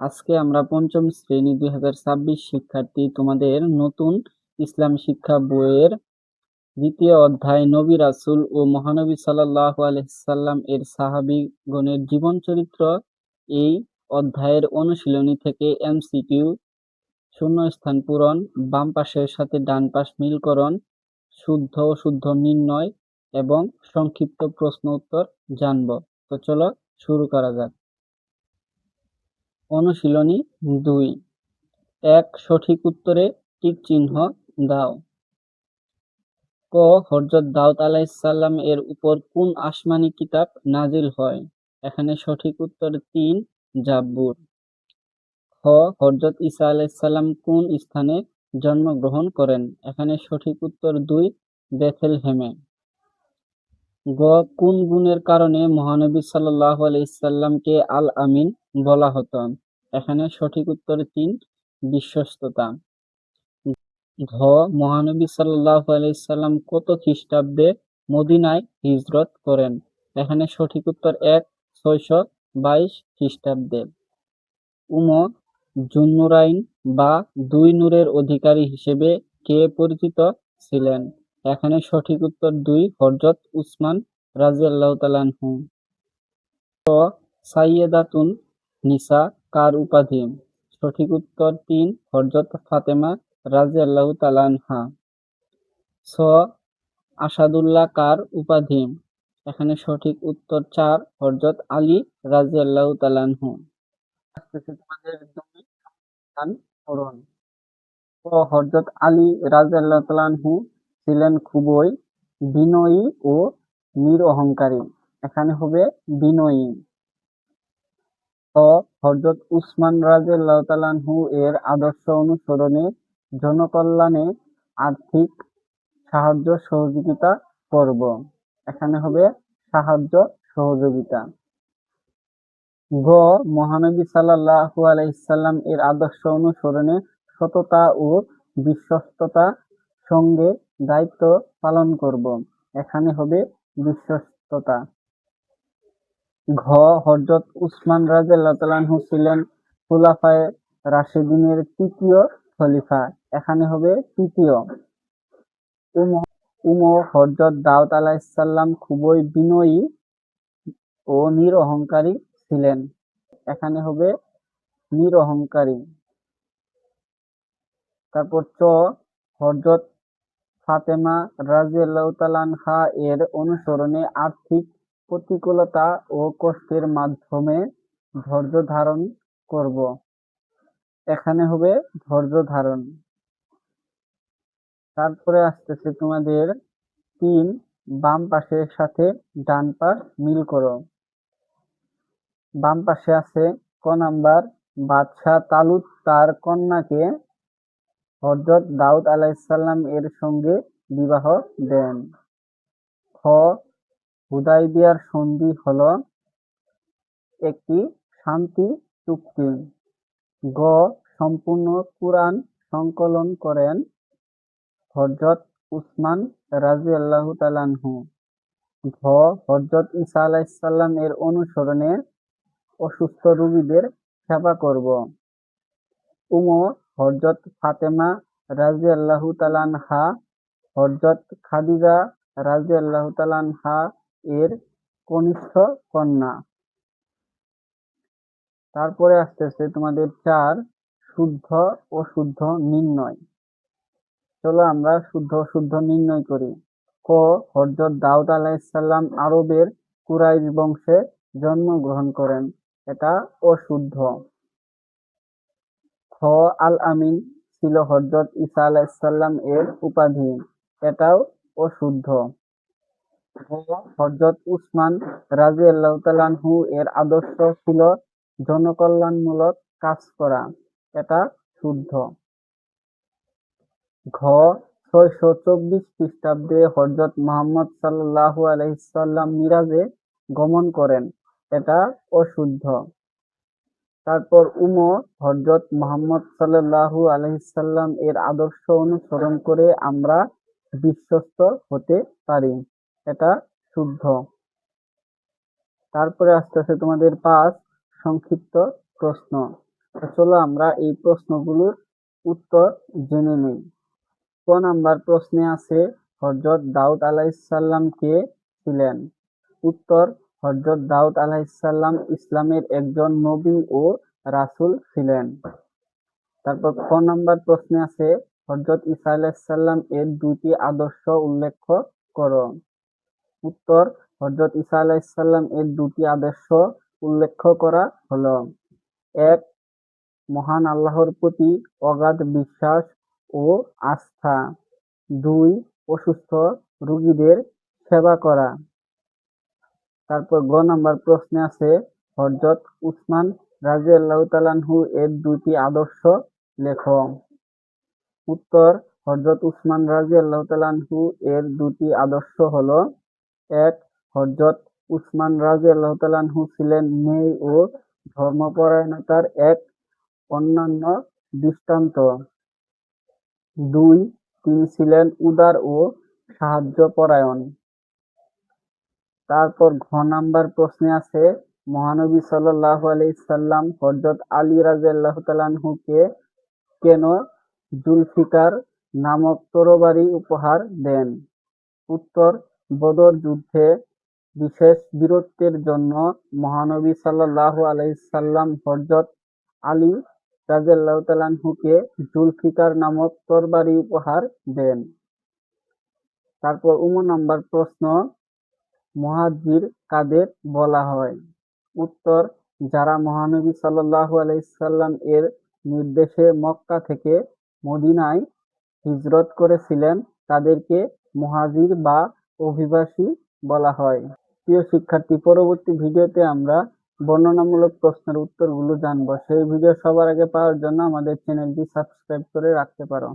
আজকে আমরা পঞ্চম শ্রেণী 2026 শিক্ষার্থী তোমাদের নতুন ইসলাম শিক্ষা বইয়ের দ্বিতীয় অধ্যায় নবী রাসূল ও মহানবী সাল্লাল্লাহু আলাইহি সাল্লাম এর সাহাবীগণের জীবন চরিত্র এই অধ্যায়ের অনুশীলনী থেকে এমসিকিউ, শূন্যস্থান পূরণ, বাম পাশের সাথে ডান পাশ মিলকরণ, শুদ্ধ অশুদ্ধ নির্ণয় এবং সংক্ষিপ্ত প্রশ্ন উত্তর জানব। তো চলো শুরু করা যাক। অনুশীলনী 2। 1 সঠিক উত্তরে টিক চিহ্ন দাও। ক হযরত দাউদ আলাইহিস সালাম এর উপর কোন আসমানী কিতাব নাজিল হয়? এখানে সঠিক উত্তর 3 জাব্বুর। খ হযরত ঈসা আলাইহিস সালাম কোন স্থানে জন্মগ্রহণ করেন? এখানে সঠিক উত্তর 2 বেথলেহেমে। গ কোন গুণের কারণে মহানবী সাল্লাল্লাহু আলাইহি সাল্লামকে আল আমিন বলা হতো? এখানে সঠিক উত্তর 3 বিশ্বস্ততা। ঘ মহানবী সাল্লাল্লাহু আলাইহি সাল্লাম কত খ্রিস্টাব্দে মদিনায় হিজরত করেন? এখানে সঠিক উত্তর 1 622 খ্রিস্টাব্দে। উম জুন্নুরাইন বা দুই নূরের অধিকারী হিসেবে কে পরিচিত ছিলেন? এখানে সঠিক উত্তর 2 হযরত উসমান রাদিয়াল্লাহু তাআলা আনহু। সাইয়্যিদাতুন নিসা কার উপাধি? সঠিক উত্তর 3 হযরত ফাতেমা রাদিয়াল্লাহু তাআলা আনহা। ছ আসাদুল্লাহ কার উপাধি? এখানে সঠিক উত্তর 4 হযরত আলী রাদিয়াল্লাহু তাআলা আনহু। আসতেছে তোমাদের দুই স্থান পূরণ। ক হযরত আলী রাদিয়াল্লাহু তাআলা আনহু ছিলেন খুবই বিনয়ী ও নিরহংকারী। এখানে হবে বিনয়ী। খ হযরত উসমান রাদিয়াল্লাহু তাআলা আনহু এর আদর্শ অনুসরণে জনকল্যাণে আর্থিক সাহায্য সহযোগিতা করব। এখানে হবে সাহায্য সহযোগিতা। গ মহানবী সাল্লাল্লাহু আলাইহি সাল্লাম এর আদর্শ অনুসরণে সততা ও বিশ্বস্ততা সঙ্গে দায়িত্ব পালন করব। এখানে হবে বিশ্বস্ততা। ঘ হযরত উসমান রাদিয়াল্লাহু তাআলা আনহু ছিলেন খুলাফায়ে রাশিদিনের তৃতীয় খলিফা। এখানে হবে তৃতীয়। উম হযরত দাউদ আলাইহিস সালাম খুবই বিনয়ী ও নিরহংকারী ছিলেন। এখানে হবে নিরহংকারী। তারপর চ হযরত ফাতেমা রাদিয়াল্লাহু তাআলা আনহা এর অনুসরণে আর্থিক প্রতিকূলতা ও কষ্টের মাধ্যমে ধৈর্য ধারণ করব। এখানে হবে ধৈর্য ধারণ। তারপরে আসতেছে তোমাদের 3 বাম পাশের সাথে ডান পাশ মিল করো। বাম পাশে আছে ক নাম্বার বাদশাহ তালুত তার কন্যাকে হযরত দাউদ আলাইহিস সালাম এর সঙ্গে বিবাহ দেন। খ হুদায়বিয়ার সন্ধি হলো একটি শান্তি চুক্তি। গ সম্পূর্ণ কুরআন সংকলন করেন হযরত উসমান রাদিয়াল্লাহু তাআলা আনহু। ঘ হযরত ঈসা আলাইহিস সালাম এর অনুসরণে অসুস্থ রোগীদের সেবা করব। উম হযরত ফাতেমা রাদিয়াল্লাহু তাআলা আনহা হযরত খাদিজা রাদিয়াল্লাহু তাআলা আনহা এর কনিষ্ঠ কন্যা। তারপরে আসতেছে তোমাদের 4 শুদ্ধ অশুদ্ধ নির্ণয়। চলো আমরা শুদ্ধ অশুদ্ধ নির্ণয় করি। ক হযরত দাউদ আলাইহিস সালাম আরবের কুরাইশ বংশে জন্মগ্রহণ করেন। এটা অশুদ্ধ। খ আল আমিন ছিল হযরত ঈসা আলাইহিস সালাম এর উপাধি। এটাও অশুদ্ধ। গ হযরত উসমান রাদিয়াল্লাহু তাআলা আনহু এর আদর্শ ছিল জনকল্যাণমূলক কাজ করা। এটা শুদ্ধ। ঘ 624 খ্রিস্টাব্দে হযরত মুহাম্মদ সাল্লাল্লাহু আলাইহি সাল্লাম মিরাজে গমন করেন। এটা অশুদ্ধ। তারপর হযরত মুহাম্মদ সাল্লাল্লাহু আলাইহি সাল্লাম এর আদর্শ অনুসরণ করে আমরা বিশ্বস্ত হতে পারি। এটা শুদ্ধ। তারপরে আসতেছে তোমাদের 5 সংক্ষিপ্ত প্রশ্ন। তো চলো আমরা এই প্রশ্নগুলোর উত্তর জেনে নিই। ক নাম্বার প্রশ্নে আছে হযরত দাউদ আলাইহিসসালাম কে ছিলেন? উত্তর, হযরত দাউদ আলাইহিসসালাম ইসলামের একজন নবী ও রাসূল ছিলেন। তারপর খ নাম্বার প্রশ্নে আছে হযরত ঈসা আলাইহিসসালাম এর দুইটি আদর্শ উল্লেখ করো। উত্তর, হযরত ঈসা আলাইহিসসালাম এর দুটি আদর্শ উল্লেখ করা হলো: ১. মহান আল্লাহর প্রতি অগাধ বিশ্বাস ও আস্থা। ২. অসুস্থ রোগীদের সেবা করা। তারপর গ নাম্বার প্রশ্নে আছে হযরত উসমান রাযিয়াল্লাহু তাআলা আনহু এর দুইটি আদর্শ লেখো। উত্তর, হযরত উসমান রাযিয়াল্লাহু তাআলা আনহু এর দুটি আদর্শ হলো: ১. হযরত উসমান রাযিয়াল্লাহু তাআলা আনহু ছিলেন ন্যায় ও ধর্মপরায়ণতার এক অনন্য দৃষ্টান্ত। ২. তিনি ছিলেন উদার ও সাহায্যপরায়ণ। তারপর ঘ নাম্বার প্রশ্নে আছে মহানবী সাল্লাল্লাহু আলাইহি সাল্লাম হযরত আলী রাযিয়াল্লাহু তাআলা আনহুকে কেন জুলফিকার নামক তরবারি উপহার দেন? উত্তর, বদর যুদ্ধে বিশেষ বীরত্বের জন্য মহানবী সাল্লাল্লাহু আলাইহি সাল্লাম হযরত আলী রাযিয়াল্লাহু তাআলা আনহুকে জুলফিকার নামক তরবারি উপহার দেন। তারপর নাম্বার প্রশ্ন, মুহাজির কাদের বলা হয়? উত্তর, যারা মহানবী সাল্লাল্লাহু আলাইহি সাল্লাম এর নির্দেশে মক্কা থেকে মদিনায় হিজরত করেছিলেন তাদেরকে মুহাজির বা অভিবাসী বলা হয়। প্রিয় শিক্ষার্থী, পরবর্তী ভিডিওতে আমরা বর্ণনামূলক প্রশ্নের উত্তরগুলো জানবো। সেই ভিডিও সবার আগে পাওয়ার জন্য আমাদের চ্যানেলটি সাবস্ক্রাইব করে রাখতে পারো।